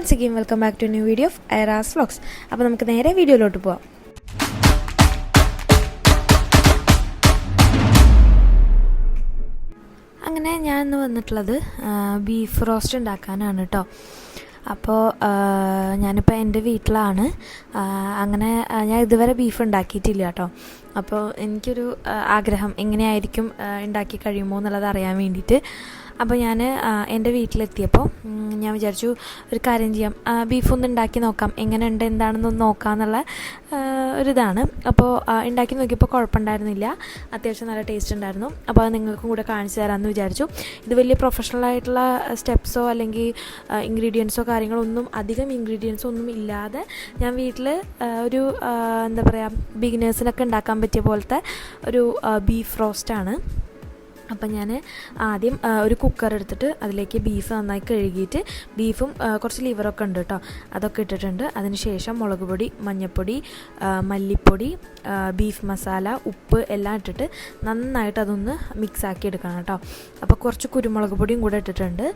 Once again, welcome back to a new video of Aira's Vlogs. അപ്പോൾ നമുക്ക് നേരെ വീഡിയോയിലോട്ട് പോവാം. അങ്ങനെ ഞാൻ ഇന്ന് വന്നിട്ടുള്ളത് ബീഫ് റോസ്റ്റ് ഉണ്ടാക്കാനാണ് കേട്ടോ. അപ്പോൾ ഞാനിപ്പോൾ എൻ്റെ വീട്ടിലാണ്. അങ്ങനെ ഞാൻ ഇതുവരെ ബീഫ് ഉണ്ടാക്കിയിട്ടില്ല കേട്ടോ. അപ്പോൾ എനിക്കൊരു ആഗ്രഹം എങ്ങനെയായിരിക്കും ഉണ്ടാക്കി കഴിയുമോ എന്നുള്ളത് അറിയാൻ വേണ്ടിയിട്ട്. അപ്പോൾ ഞാൻ എൻ്റെ വീട്ടിലെത്തിയപ്പോൾ ഞാൻ വിചാരിച്ചു ഒരു കാര്യം ചെയ്യാം, ബീഫൊന്ന് ഉണ്ടാക്കി നോക്കാം, എങ്ങനെയുണ്ട് എന്താണെന്നൊന്ന് നോക്കാമെന്നുള്ള ഒരിതാണ്. അപ്പോൾ ഉണ്ടാക്കി നോക്കിയപ്പോൾ കുഴപ്പമുണ്ടായിരുന്നില്ല, അത്യാവശ്യം നല്ല ടേസ്റ്റ് ഉണ്ടായിരുന്നു. അപ്പോൾ അത് നിങ്ങൾക്കും കൂടെ കാണിച്ചു തരാമെന്ന് വിചാരിച്ചു. ഇത് വലിയ പ്രൊഫഷണലായിട്ടുള്ള സ്റ്റെപ്സോ അല്ലെങ്കിൽ ഇൻഗ്രീഡിയൻസോ കാര്യങ്ങളൊന്നും അധികം ഇൻഗ്രീഡിയൻസോ ഒന്നും ഇല്ലാതെ ഞാൻ വീട്ടിൽ ഒരു എന്താ പറയുക ബിഗിനേഴ്സിനൊക്കെ ഉണ്ടാക്കാൻ പറ്റിയ പോലത്തെ ഒരു ബീഫ് റോസ്റ്റാണ്. അപ്പം ഞാൻ ആദ്യം ഒരു കുക്കർ എടുത്തിട്ട് അതിലേക്ക് ബീഫ് നന്നായി കഴുകിയിട്ട് ബീഫും കുറച്ച് ലിവറൊക്കെ ഉണ്ട് കേട്ടോ, അതൊക്കെ ഇട്ടിട്ടുണ്ട്. അതിന് ശേഷം മുളക് പൊടി, മഞ്ഞൾപ്പൊടി, മല്ലിപ്പൊടി, ബീഫ് മസാല, ഉപ്പ് എല്ലാം ഇട്ടിട്ട് നന്നായിട്ട് അതൊന്ന് മിക്സാക്കി എടുക്കണം കേട്ടോ. അപ്പോൾ കുറച്ച് കുരുമുളക് പൊടിയും കൂടെ ഇട്ടിട്ടുണ്ട്.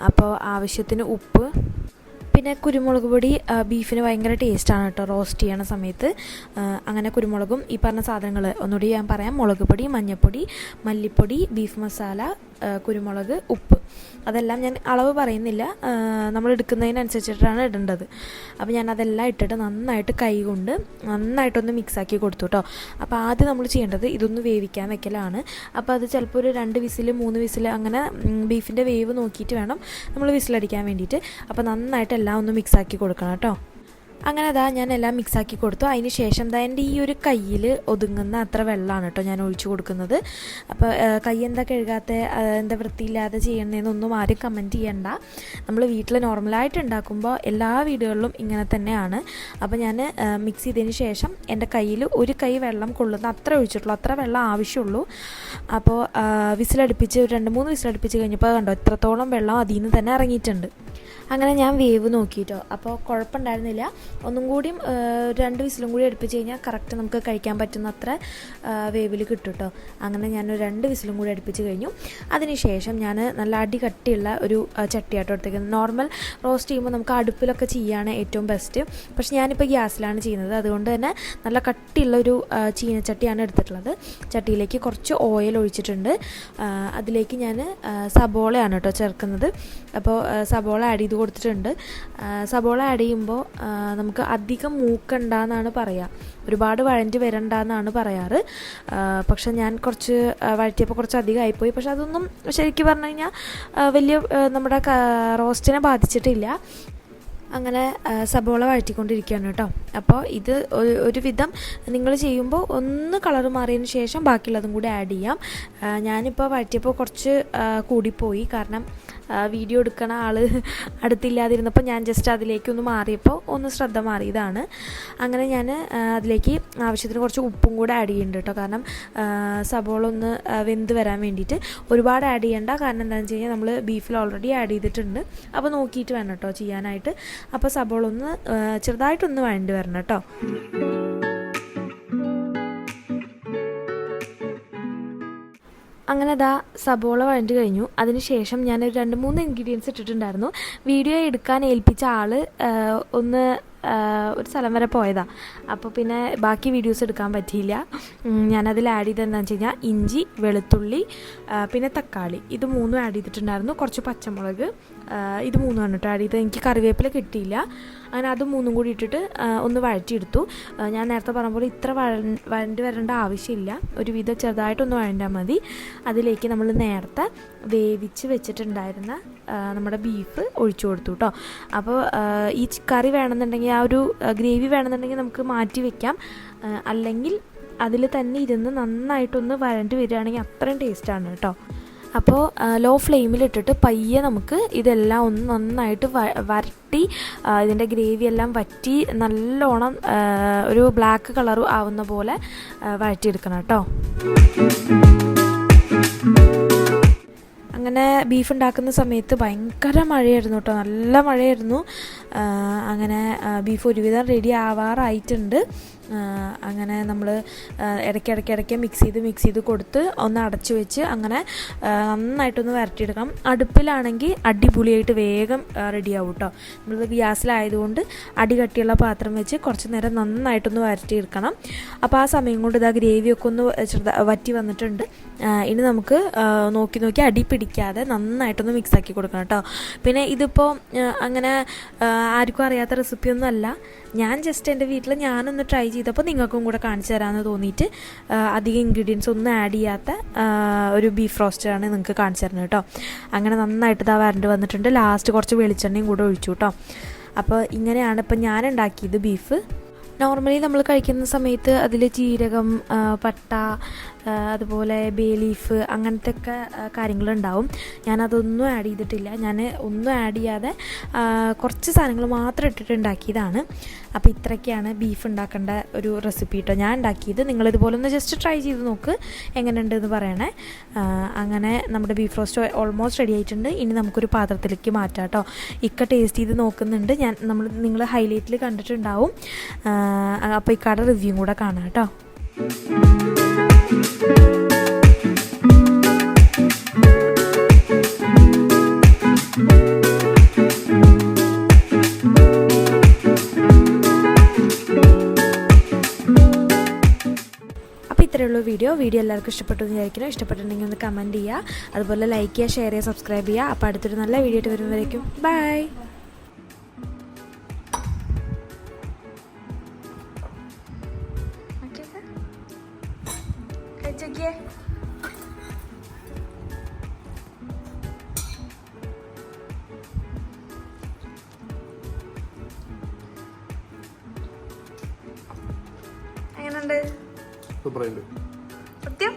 അപ്പോൾ ആവശ്യത്തിന് ഉപ്പ്, പിന്നെ കുരുമുളക് പൊടി ബീഫിന് ഭയങ്കര ടേസ്റ്റാണ് കേട്ടോ റോസ്റ്റ് ചെയ്യണ സമയത്ത്. അങ്ങനെ കുരുമുളകും ഈ പറഞ്ഞ സാധനങ്ങൾ ഒന്നുകൂടി ഞാൻ പറയാം: മുളക് പൊടി, മഞ്ഞൾപ്പൊടി, മല്ലിപ്പൊടി, ബീഫ് മസാല, കുരുമുളക്, ഉപ്പ്. അതെല്ലാം ഞാൻ അളവ് പറയുന്നില്ല, നമ്മൾ എടുക്കുന്നതിനനുസരിച്ചിട്ടാണ് ഇടേണ്ടത്. അപ്പോൾ ഞാൻ അതെല്ലാം ഇട്ടിട്ട് നന്നായിട്ട് കൈ കൊണ്ട് നന്നായിട്ടൊന്ന് മിക്സാക്കി കൊടുത്തു കേട്ടോ. അപ്പോൾ ആദ്യം നമ്മൾ ചെയ്യേണ്ടത് ഇതൊന്ന് വേവിക്കാൻ വെക്കലാണ്. അപ്പോൾ അത് ചിലപ്പോൾ ഒരു 2 വിസിൽ 3 വിസിൽ അങ്ങനെ ബീഫിൻ്റെ വേവ് നോക്കിയിട്ട് വേണം നമ്മൾ വിസിലടിക്കാൻ വേണ്ടിയിട്ട്. അപ്പോൾ നന്നായിട്ട് എല്ലാം ഒന്ന് മിക്സാക്കി കൊടുക്കണം കേട്ടോ. അങ്ങനെ ഞാൻ എല്ലാം മിക്സാക്കി കൊടുത്തു. അതിന് ശേഷം എൻ്റെ ഈ ഒരു കയ്യിൽ ഒതുങ്ങുന്ന അത്ര വെള്ളമാണ് കേട്ടോ ഞാൻ ഒഴിച്ചു കൊടുക്കുന്നത്. അപ്പോൾ കൈ എന്താ കഴുകാത്ത, എന്താ വൃത്തിയില്ലാതെ ചെയ്യണമെന്നൊന്നും ആരും കമൻറ്റ് ചെയ്യണ്ട. നമ്മൾ വീട്ടിൽ നോർമലായിട്ട് ഉണ്ടാക്കുമ്പോൾ എല്ലാ വീടുകളിലും ഇങ്ങനെ തന്നെയാണ്. അപ്പോൾ ഞാൻ മിക്സ് ചെയ്തതിന് ശേഷം എൻ്റെ കയ്യിൽ ഒരു കൈ വെള്ളം കൊള്ളുന്ന അത്ര ഒഴിച്ചിട്ടുള്ളൂ, അത്ര വെള്ളം ആവശ്യമുള്ളൂ. അപ്പോൾ വിസിലടുപ്പിച്ച് 2-3 വിസിലടുപ്പിച്ച് കഴിഞ്ഞപ്പോൾ കണ്ടോ എത്രത്തോളം വെള്ളം അതിൽ നിന്ന് തന്നെ ഇറങ്ങിയിട്ടുണ്ട്. അങ്ങനെ ഞാൻ വേവ് നോക്കിയിട്ടോ, അപ്പോൾ കുഴപ്പമുണ്ടായിരുന്നില്ല. ഒന്നും കൂടിയും 2 വിസിലും കൂടി അടുപ്പിച്ച് കഴിഞ്ഞാൽ കറക്റ്റ് നമുക്ക് കഴിക്കാൻ പറ്റുന്ന അത്ര വേവിൽ കിട്ടും കേട്ടോ. അങ്ങനെ ഞാൻ 2 വിസിലും കൂടി അടുപ്പിച്ച് കഴിഞ്ഞു. അതിനുശേഷം ഞാൻ നല്ല അടി കട്ടിയുള്ള ഒരു ചട്ടിയാട്ടോ എടുത്തേക്കുന്നത്. നോർമൽ റോസ്റ്റ് ചെയ്യുമ്പോൾ നമുക്ക് അടുപ്പിലൊക്കെ ചെയ്യുകയാണ് ഏറ്റവും ബെസ്റ്റ്. പക്ഷെ ഞാനിപ്പോൾ ഗ്യാസിലാണ് ചെയ്യുന്നത്, അതുകൊണ്ട് തന്നെ നല്ല കട്ടിയുള്ള ഒരു ചീനച്ചട്ടിയാണ് എടുത്തിട്ടുള്ളത്. ചട്ടിയിലേക്ക് കുറച്ച് ഓയിൽ ഒഴിച്ചിട്ടുണ്ട്. അതിലേക്ക് ഞാൻ സബോളയാണ് കേട്ടോ ചേർക്കുന്നത്. അപ്പോൾ സബോള ആഡ് ചെയ്ത് കൊടുത്തിട്ടുണ്ട്. സബോള ആഡ് ചെയ്യുമ്പോൾ നമുക്ക് അധികം മൂക്കണ്ടെന്നാണ് പറയുക, ഒരുപാട് വഴഞ്ഞ് വരണ്ടെന്നാണ് പറയാറ്. പക്ഷെ ഞാൻ കുറച്ച് വഴറ്റിയപ്പോൾ കുറച്ച് അധികം ആയിപ്പോയി. പക്ഷെ അതൊന്നും ശരിക്കും പറഞ്ഞു കഴിഞ്ഞാൽ വലിയ നമ്മുടെ റോസ്റ്റിനെ ബാധിച്ചിട്ടില്ല. അങ്ങനെ സബോള വഴറ്റിക്കൊണ്ടിരിക്കുകയാണ് കേട്ടോ. അപ്പോൾ ഇത് ഒരുവിധം നിങ്ങൾ ചെയ്യുമ്പോൾ ഒന്ന് കളർ മാറിയതിന് ശേഷം ബാക്കിയുള്ളതും കൂടി ആഡ് ചെയ്യാം. ഞാനിപ്പോൾ വഴറ്റിയപ്പോൾ കുറച്ച് കൂടിപ്പോയി, കാരണം വീഡിയോ എടുക്കണ ആൾ അടുത്തില്ലാതിരുന്നപ്പോൾ ഞാൻ ജസ്റ്റ് അതിലേക്കൊന്ന് മാറിയപ്പോൾ ഒന്ന് ശ്രദ്ധ മാറിയതാണ്. അങ്ങനെ ഞാൻ അതിലേക്ക് ആവശ്യത്തിന് കുറച്ച് ഉപ്പും കൂടെ ആഡ് ചെയ്യുന്നുണ്ട് കേട്ടോ, കാരണം സബോള ഒന്ന് വെന്ത് വരാൻ വേണ്ടിയിട്ട്. ഒരുപാട് ആഡ് ചെയ്യേണ്ട, കാരണം എന്താണെന്ന് വെച്ച് കഴിഞ്ഞാൽ നമ്മൾ ബീഫിൽ ഓൾറെഡി ആഡ് ചെയ്തിട്ടുണ്ട്. അപ്പോൾ നോക്കിയിട്ട് വേണം കേട്ടോ ചെയ്യാനായിട്ട്. അപ്പോൾ സബോള ഒന്ന് ചെറുതായിട്ടൊന്ന് വഴണ്ടി വരണം കേട്ടോ. അങ്ങനെ സബോള വഴണ്ടി കഴിഞ്ഞു. അതിന് ശേഷം ഞാൻ 2-3 ഇൻഗ്രീഡിയൻസ് ഇട്ടിട്ടുണ്ടായിരുന്നു. വീഡിയോ എടുക്കാൻ ഏൽപ്പിച്ച ആൾ ഒന്ന് ഒരു സ്ഥലം വരെ പോയതാണ്. അപ്പോൾ പിന്നെ ബാക്കി വീഡിയോസ് എടുക്കാൻ പറ്റിയില്ല. ഞാനതിൽ ആഡ് ചെയ്തത് എന്താണെന്ന് വെച്ച് കഴിഞ്ഞാൽ ഇഞ്ചി, വെളുത്തുള്ളി, പിന്നെ തക്കാളി, ഇത് 3 ആഡ് ചെയ്തിട്ടുണ്ടായിരുന്നു. കുറച്ച് പച്ചമുളക്, ഇത് 3 ആണ് കേട്ടോ ആഡ് ചെയ്തത്. എനിക്ക് കറിവേപ്പില കിട്ടിയില്ല, അങ്ങനെ അത് 3 കൂടി ഇട്ടിട്ട് ഒന്ന് വഴറ്റിയെടുത്തു. ഞാൻ നേരത്തെ പറഞ്ഞ പോലെ ഇത്ര വഴണ്ടി വരേണ്ട ആവശ്യമില്ല, ഒരുവിധം ചെറുതായിട്ടൊന്ന് വഴണ്ടാൽ മതി. അതിലേക്ക് നമ്മൾ നേരത്തെ വേവിച്ച് വെച്ചിട്ടുണ്ടായിരുന്ന നമ്മുടെ ബീഫ് ഒഴിച്ചു കൊടുത്തു കേട്ടോ. അപ്പോൾ ഈ കറി വേണമെന്നുണ്ടെങ്കിൽ, ആ ഒരു ഗ്രേവി വേണമെന്നുണ്ടെങ്കിൽ നമുക്ക് മാറ്റി വയ്ക്കാം, അല്ലെങ്കിൽ അതിൽ തന്നെ ഇരുന്ന് നന്നായിട്ടൊന്ന് വഴണ്ടി വരികയാണെങ്കിൽ അത്രയും ടേസ്റ്റാണ് കേട്ടോ. അപ്പോൾ ലോ ഫ്ലെയിമിലിട്ടിട്ട് പയ്യെ നമുക്ക് ഇതെല്ലാം ഒന്ന് നന്നായിട്ട് വരട്ടി, ഇതിൻ്റെ ഗ്രേവി എല്ലാം വറ്റി നല്ലോണം ഒരു ബ്ലാക്ക് കളർ ആവുന്ന പോലെ വഴറ്റിയെടുക്കണം കേട്ടോ. അങ്ങനെ ബീഫ് ഉണ്ടാക്കുന്ന സമയത്ത് ഭയങ്കര മഴയായിരുന്നു കേട്ടോ, നല്ല മഴയായിരുന്നു. അങ്ങനെ ബീഫ് ഒരുവിധം റെഡി ആവാറായിട്ടുണ്ട്. അങ്ങനെ നമ്മൾ ഇടയ്ക്കിടയ്ക്ക് മിക്സ് ചെയ്ത് കൊടുത്ത് ഒന്ന് അടച്ചു വെച്ച് അങ്ങനെ നന്നായിട്ടൊന്ന് വരട്ടിയെടുക്കണം. അടുപ്പിലാണെങ്കിൽ അടിപൊളിയായിട്ട് വേഗം റെഡിയാവും കേട്ടോ. നമ്മൾ ഗ്യാസിലായതുകൊണ്ട് അടി കട്ടിയുള്ള പാത്രം വെച്ച് കുറച്ച് നേരം നന്നായിട്ടൊന്ന് വരട്ടിയെടുക്കണം. അപ്പോൾ ആ സമയം കൊണ്ട് ഇതാ ഗ്രേവിയൊക്കെ ഒന്ന് വറ്റി വന്നിട്ടുണ്ട്. ഇനി നമുക്ക് നോക്കി അടി പിടിക്കാതെ നന്നായിട്ടൊന്ന് മിക്സാക്കി കൊടുക്കണം കേട്ടോ. പിന്നെ ഇതിപ്പോൾ അങ്ങനെ ആർക്കും അറിയാത്ത റെസിപ്പിയൊന്നും അല്ല. ഞാൻ ജസ്റ്റ് എൻ്റെ വീട്ടിൽ ഞാനൊന്ന് ട്രൈ ചെയ്തപ്പോൾ നിങ്ങൾക്കും കൂടെ കാണിച്ചു തരാമെന്ന് തോന്നിയിട്ട് അധികം ഇൻഗ്രീഡിയൻസ് ഒന്നും ആഡ് ചെയ്യാത്ത ഒരു ബീഫ് റോസ്റ്റാണ് നിങ്ങൾക്ക് കാണിച്ചു തരുന്നത് കേട്ടോ. അങ്ങനെ നന്നായിട്ട് ഇതാ വരണ്ട് വന്നിട്ടുണ്ട്. ലാസ്റ്റ് കുറച്ച് വെളിച്ചെണ്ണയും കൂടെ ഒഴിച്ചു കേട്ടോ. അപ്പോൾ ഇങ്ങനെയാണ് ഇപ്പം ഞാൻ ഉണ്ടാക്കിയത് ബീഫ്. നോർമലി നമ്മൾ കഴിക്കുന്ന സമയത്ത് അതിൽ ജീരകം, പട്ട, അതുപോലെ ബേ ലീഫ് അങ്ങനത്തെ ഒക്കെ കാര്യങ്ങളുണ്ടാവും. ഞാനതൊന്നും ആഡ് ചെയ്തിട്ടില്ല. ഞാൻ ഒന്നും ആഡ് ചെയ്യാതെ കുറച്ച് സാധനങ്ങൾ മാത്രം ഇട്ടിട്ട് ഉണ്ടാക്കിയതാണ്. അപ്പോൾ ഇത്രയൊക്കെയാണ് ബീഫ് ഉണ്ടാക്കേണ്ട ഒരു റെസിപ്പി കേട്ടോ ഞാൻ ഉണ്ടാക്കിയത്. നിങ്ങളിതുപോലെ ഒന്ന് ജസ്റ്റ് ട്രൈ ചെയ്ത് നോക്ക്, എങ്ങനെയുണ്ടെന്ന് പറയണേ. അങ്ങനെ നമ്മുടെ ബീഫ് റോസ്റ്റ് ഓൾമോസ്റ്റ് റെഡി ആയിട്ടുണ്ട്. ഇനി നമുക്കൊരു പാത്രത്തിലേക്ക് മാറ്റാം കേട്ടോ. ഇക്ക ടേസ്റ്റ് ചെയ്ത് നോക്കുന്നുണ്ട്. നിങ്ങൾ ഹൈലൈറ്റിൽ കണ്ടിട്ടുണ്ടാവും. അപ്പോൾ ഇക്കയുടെ റിവ്യൂ കൂടെ കാണാം കേട്ടോ. ഇത്രയുള്ള വീഡിയോ എല്ലാവർക്കും ഇഷ്ടപ്പെട്ടു എന്ന് വിചാരിക്കുന്നു. ഇഷ്ടപ്പെട്ടിട്ടുണ്ടെങ്കിൽ ഒന്ന് കമൻറ്റ് ചെയ്യുക, അതുപോലെ ലൈക്ക് ചെയ്യുക, ഷെയർ ചെയ്യുക, സബ്സ്ക്രൈബ് ചെയ്യുക. അപ്പോൾ അടുത്തൊരു നല്ല വീഡിയോ ആയിട്ട് വരുന്നവരേക്കും ബൈ. എങ്ങനെയുണ്ട്? സൂപ്പറായിട്ട് സത്യം.